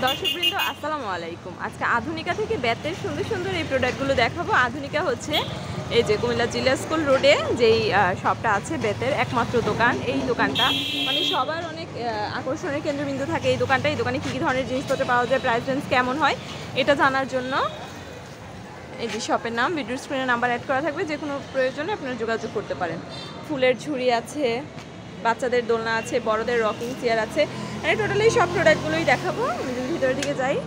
দর্শকবৃন্দ আসসালামু আলাইকুম। আজকে আধুনিকা থেকে বেতের সুন্দর সুন্দর এই প্রোডাক্টগুলো দেখাবো। আধুনিকা হচ্ছে এই যে কুমিল্লা জিলা স্কুল রোডে যেই শপটা আছে বেতের একমাত্র দোকান। এই দোকানটা মানে সবার অনেক আকর্ষণের কেন্দ্রবিন্দু থাকে এই দোকানটা। এই দোকানে কী কী ধরনের জিনিসপত্র পাওয়া যায়, প্রাইস রেঞ্জ কেমন হয় এটা জানার জন্য এই যে শপের নাম ভিডিও স্ক্রিনে নাম্বার অ্যাড করা থাকবে, যে কোনো প্রয়োজনে আপনারা যোগাযোগ করতে পারেন। ফুলের ঝুড়ি আছে, বাচ্চাদের দোলনা আছে, বড়দের রকিং চেয়ার আছে। মানে টোটালি সব প্রোডাক্টগুলোই দেখাবো। আমি যদি ভিতরের দিকে যাই,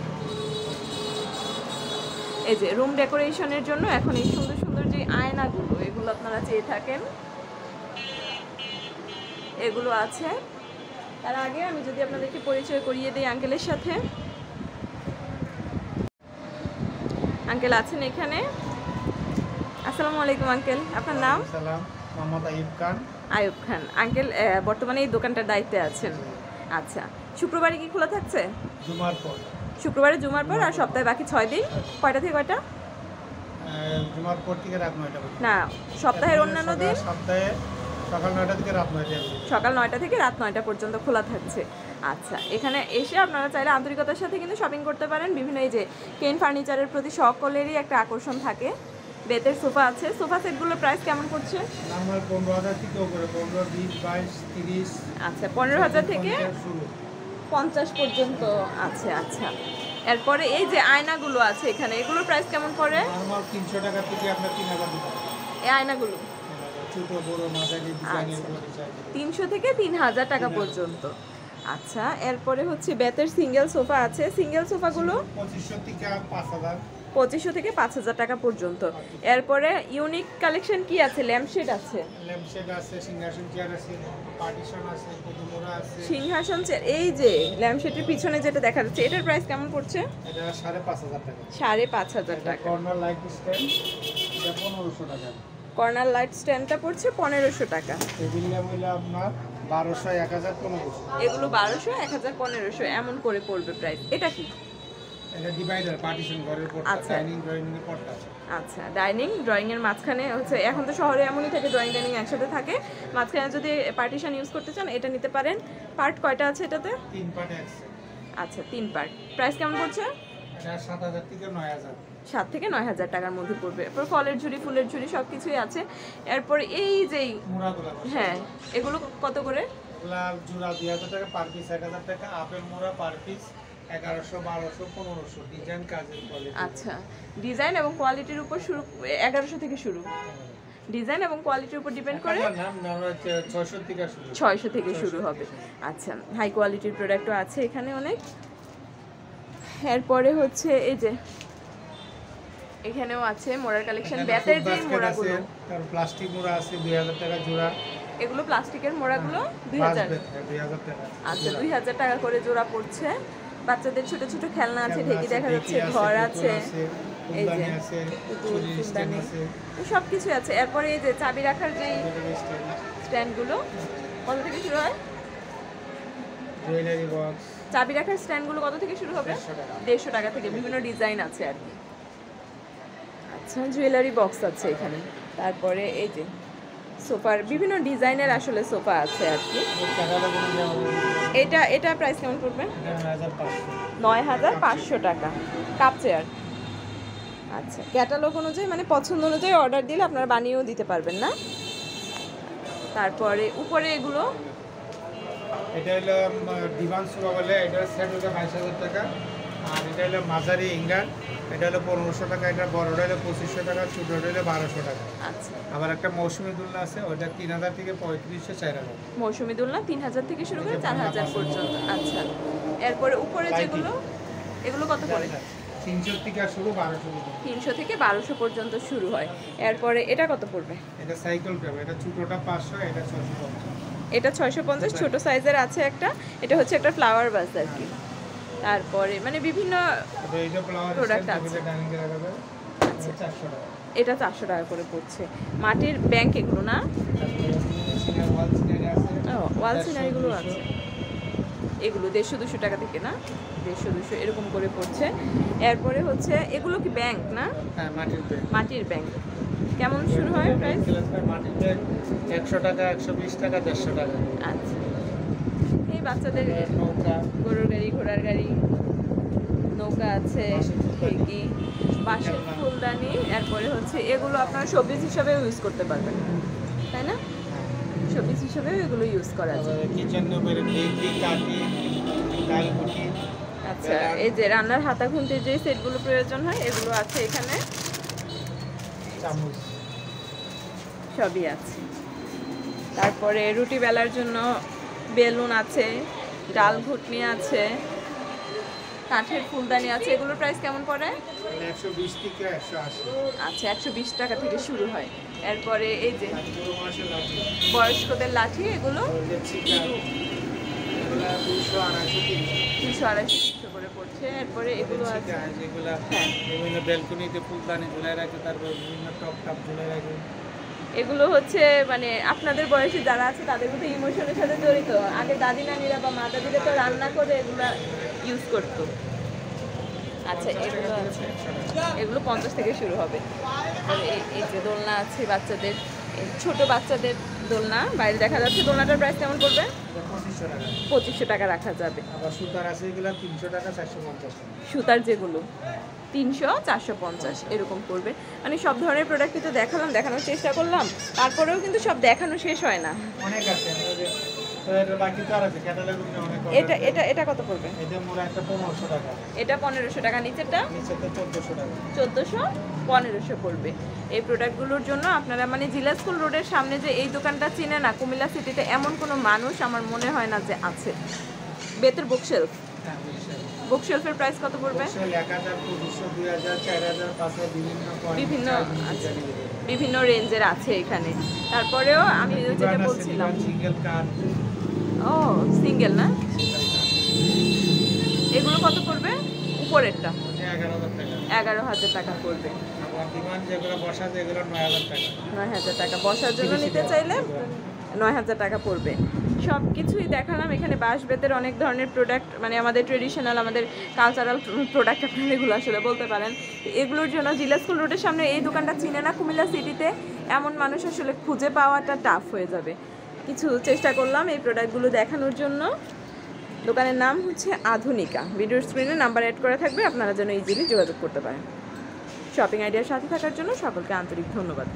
এই যে রুম ডেকোরেশনের জন্য এখন এই সুন্দর সুন্দর যে আয়নাগুলো এগুলো আপনারা চেয়ে থাকেন, এগুলো আছে। তার আগে আমি যদি আপনাদেরকে পরিচয় করিয়ে দিই আঙ্কেলের সাথে। আঙ্কেল আছেন এখানে। আসসালামু আলাইকুম আঙ্কেল, আপনার নাম? মোহাম্মদ আইয়ুব খান। আইয়ুব খান আঙ্কেল বর্তমানে এই দোকানটার দায়িত্বে আছেন। আচ্ছা, শুক্রবারে কি খোলা থাকছে? জুমার পর। শুক্রবারে জুমার পর, আর সপ্তাহে বাকি 6 দিন। কয়টা থেকে কয়টা? জুমার পর থেকে রাত 9টা পর্যন্ত। না, সপ্তাহের অন্যান্য দিন সপ্তাহে সকাল 9টা থেকে রাত 9টা। সকাল 9টা থেকে রাত 9টা পর্যন্ত খোলা থাকছে। আচ্ছা, এখানে এসে আপনারা চাইলে আন্তরিকতার সাথে কিন্তু শপিং করতে পারেন। বিভিন্ন এই যে কেন ফার্নিচারের প্রতি সকলেরই একটা আকর্ষণ থাকে। বেতের সোফা আছে। সোফা সেটগুলোর প্রাইস কেমন পড়ছে? নরমাল 15,000 থেকে উপরে, 15, 20, 22, 30। আচ্ছা, 15,000 থেকে 50 পর্যন্ত আছে। আচ্ছা, এরপরে এই যে আয়নাগুলো আছে এখানে, এগুলোর প্রাইস কেমন পড়ে? নরমাল 300 টাকা থেকে আপনার 3,000 টাকা। এই আয়নাগুলো ছোট বড় মাঝারি ডিজাইনের গুলো ডিজাইন 300 থেকে 3,000 টাকা পর্যন্ত। আচ্ছা, এরপরে হচ্ছে বেতের সিঙ্গেল সোফা আছে। সিঙ্গেল সোফাগুলো 2500 থেকে 5,000। 2500 থেকে 5,000 টাকা পর্যন্ত। এরপরে ইউনিক কালেকশন কি আছে? ল্যাম্পশেড আছে, ল্যাম্পশেড আছে, সিংহাসন চেয়ার আছে, পার্টিশন আছে, কদমোড়া আছে। সিংহাসন চেয়ার। এই যে ল্যাম্পশেডের পিছনে যেটা দেখা যাচ্ছে, এটার প্রাইস কেমন পড়ছে? এটা 5,500 টাকা। 5,500 টাকা। কর্নার লাইট স্ট্যান্ড এটা 1500 টাকা। কর্নার লাইট স্ট্যান্ডটা পড়ছে 1500 টাকা। টেবিল ল্যাম্প হইলো আপনার 1200, 1000, 1500। এগুলো 1200, 1000, 1500 এমন করে পড়বে প্রাইস। এটা কি? এটা ডিভাইডার, পার্টিশন ঘরের পর্দা, ডাইনিং ড্রয়িং এর পর্দা আছে। আচ্ছা, ডাইনিং ড্রয়িং এর মাঝখানে হচ্ছে, এখন তো শহরে এমনই থাকে, ড্রয়িং ডাইনিং একসাথে থাকে। মাঝখানে যদি পার্টিশন ইউজ করতে চান এটা নিতে পারেন। পার্ট কয়টা আছে এটাতে? 3 পার্ট আছে। আচ্ছা, 3 পার্ট। প্রাইস কেমন পড়ছে? এটা 7,000 থেকে 9,000। 7 থেকে 9,000 টাকার মধ্যে পড়বে। এরপর ফলের ঝুড়ি, ফুলের ঝুড়ি সব কিছুই আছে। এরপর এই যেই মোড়াগুলো, হ্যাঁ, এগুলো কত করে? এগুলা জোড়া 2,000 টাকা, পার পিস 1,000 টাকা। আপেল মোড়া পার পিস 1100, 1200, 1500। ডিজাইন কাজের কোয়ালিটি। আচ্ছা, ডিজাইন এবং কোয়ালিটির উপর শুরু, 1100 থেকে শুরু। ডিজাইন এবং কোয়ালিটির উপর ডিপেন্ড করে। নাম 600 থেকে শুরু। 600 থেকে শুরু হবে। আচ্ছা, হাই কোয়ালিটির প্রোডাক্টও আছে এখানে অনেক। এরপরে হচ্ছে এই যে এখানেও আছে মোড়ার কালেকশন। বেতের যে মোড়াগুলো, আর প্লাস্টিক মোড়া আছে 2,000 টাকা জোড়া। এগুলো প্লাস্টিকের মোড়াগুলো 2,000 টাকা। আচ্ছা, 2,000 টাকা করে জোড়া পড়ছে। বাচ্চাদের ছোট ছোট খেলনা আছে, ঢেকি দেখা যাচ্ছে, ঘর আছে, এই যে ফুলদানি সব কিছু আছে। এরপরে এই যে চাবি রাখার যে স্ট্যান্ডগুলো কত থেকে শুরু হয়? জুয়েলারি বক্স, চাবি রাখার স্ট্যান্ডগুলো কত থেকে শুরু হবে? 150 টাকা থেকে। বিভিন্ন ডিজাইন আছে আর কি। আচ্ছা, জুয়েলারি বক্স আছে এখানে। তারপরে এই যে সোফার বিভিন্ন ডিজাইনের আসলে সোফা আছে আর কি। এটা প্রাইস কেমন পড়বে? 9,500 টাকা। Cup chair. আচ্ছা, ক্যাটালগ অনুযায়ী মানে পছন্দ অনুযায়ী অর্ডার দিলে আপনারা বানিয়েও দিতে পারবেন না? তারপরে উপরে এগুলো, এটা হলো ডিভান সোফা বলে, এটা সেট হলো 22,000 টাকা। আর এটা হলো মাঝারি ইংল্যান্ড, এটা হলো 1500 টাকা। এটা বড়টা হলো 2500 টাকা, ছোটটা হলো 1200 টাকা। আচ্ছা, আবার একটা মৌসুমী দোলনা আছে, ওইটা 3,000 থেকে 3,500, 4,000। মৌসুমী দোলনা 3,000 থেকে শুরু করে 4,000 পর্যন্ত। আচ্ছা, এরপরে উপরে যেগুলো, এগুলো কত করে? 300 থেকে শুরু, 1200 পর্যন্ত। 300 থেকে 1200 পর্যন্ত শুরু হয়। এরপরে এটা কত পড়বে? এটা সাইকেল ট্যাব, এটা ছোটটা 500, এটা 650। এটা 650, ছোট সাইজের আছে একটা। এটা হচ্ছে একটা ফ্লাওয়ার ভাস আর কি। তারপরে মানে বিভিন্ন প্রোডাক্ট আছে। আচ্ছা, 400 টাকা। এটা 400 টাকা করে পড়ছে। মাটির ব্যাংক এগুলো না? ওয়াল সিনারিগুলো আছে। এগুলো 150-200 টাকা থেকে না? 150-200 এরকম করে পড়ছে। এরপরে হচ্ছে এগুলো কি ব্যাংক না? হ্যাঁ, মাটির ব্যাংক। মাটির ব্যাংক কেমন শুরু হয় প্রাইস? মাটির ব্যাংক 100 টাকা, 120 টাকা, 150 টাকা। আচ্ছা, এই বাচ্চাদের নৌকা, গরুর গাড়ি, ঘোড়ার গাড়ি নৌকা আছে, ঠেকি, বাঁশের ফুলদানি, এরপরে হচ্ছে এগুলো আপনারা শোপিস হিসাবেও ইউজ করতে পারবেন, তাই না? শোপিস হিসাবেও এগুলো ইউজ করা যায়। কিচেন রুমের ঠেকি, কাঠি, ডালগুটি। আচ্ছা, এই যে রান্নার হাতা খুন্তির যে সেটগুলো প্রয়োজন হয় এগুলো আছে এখানে, চামচ সবই আছে। তারপরে রুটি বেলার জন্য বেলুন আছে, ডাল ঘুটনি আছে, কাঠের ফুলদানি আছে। এগুলোর প্রাইস কেমন পড়ে? 120 থেকে 180। আচ্ছা, 120 টাকা থেকে শুরু হয়। এরপরে এই যে পুরো মাসের লাঠি, বয়স্কদের লাঠি, এগুলো এগুলা 200, 250, 200-250 করে পড়ছে। এরপরে এগুলো আছে, যেগুলা হ্যাঁ, বিভিন্ন ব্যালকনিতে ফুলদানি ঝুলাই রাখে, তারপর বিভিন্ন টপ টাপ ঝুলাই রাখে। এগুলো হচ্ছে মানে আপনাদের বয়সী যারা আছে তাদের মধ্যে ইমোশনের সাথে জড়িত। আগে দাদি নানিরা বা মা দাদিরা তো রান্না করে এগুলা ইউজ করতো। আচ্ছা, এগুলো আছে, এগুলো 50 থেকে শুরু হবে। আর এই যে দোলনা আছে বাচ্চাদের, এই ছোট বাচ্চাদের দোলনা, বাইরে দেখা যাচ্ছে। দোলনাটার প্রাইস কেমন পড়বে? 2500 টাকা। 2500 টাকা রাখা যাবে। আবার সুতার আছে এগুলা 300 টাকা, 450 টাকা। সুতার যেগুলো 300, 450 এরকম পড়বে। মানে সব ধরনের প্রোডাক্টই তো দেখালাম, দেখানোর চেষ্টা করলাম, তারপরেও কিন্তু সব দেখানো শেষ হয় না। অনেক আছে, তো এর বাকি তো আর আছে, ক্যাটালগ অনেক। এটা এটা এটা কত পড়বে? এটা মোরা একটা 1500 টাকা, এটা 1500 টাকা, নিচেরটা নিচে তো 1400 টাকা। 1400, 1500 পড়বে। এই প্রোডাক্টগুলোর জন্য আপনারা মানে জিলা স্কুল রোডের সামনে যে এই দোকানটা চিনে না, কুমিল্লা সিটিতে এমন কোনো মানুষ আমার মনে হয় না যে আছে। বেতের বুকশেলফ, হ্যাঁ, বুঝছেন। বুকশেলফের প্রাইস কত পড়বে? 1000, 2500, 2000, 4000, 5000 বিভিন্ন quality, বিভিন্ন size, আছে, design। বিভিন্ন রেঞ্জের আছে এখানে। তারপরেও আমি যেটা ডিভান আছে, বলছিলাম, ডিভান সিঙ্গেল কাঠ। ও সিঙ্গেল না, এগুলো কত পড়বে? উপরেরটা 11,000 টাকা। 11,000 টাকা পড়বে। আবার ডিভান যেগুলো বসা যায় এগুলো 9000 টাকা। 9,000 টাকা বসার জন্য নিতে চাইলে 9,000 টাকা পড়বে। সব কিছুই দেখালাম। এখানে বাঁশ বেতের অনেক ধরনের প্রোডাক্ট, মানে আমাদের ট্রেডিশনাল, আমাদের কালচারাল প্রোডাক্ট আপনারা এগুলো আসলে বলতে পারেন। এগুলোর জন্য জিলা স্কুল রোডের সামনে এই দোকানটা চিনে না কুমিল্লা সিটিতে এমন মানুষ আসলে খুঁজে পাওয়াটা টাফ হয়ে যাবে। কিছু চেষ্টা করলাম এই প্রোডাক্টগুলো দেখানোর জন্য। দোকানের নাম হচ্ছে আধুনিকা। ভিডিওর স্ক্রিনে নাম্বার অ্যাড করা থাকবে, আপনারা যেন ইজিলি যোগাযোগ করতে পারেন। শপিং আইডিয়ার সাথে থাকার জন্য সকলকে আন্তরিক ধন্যবাদ।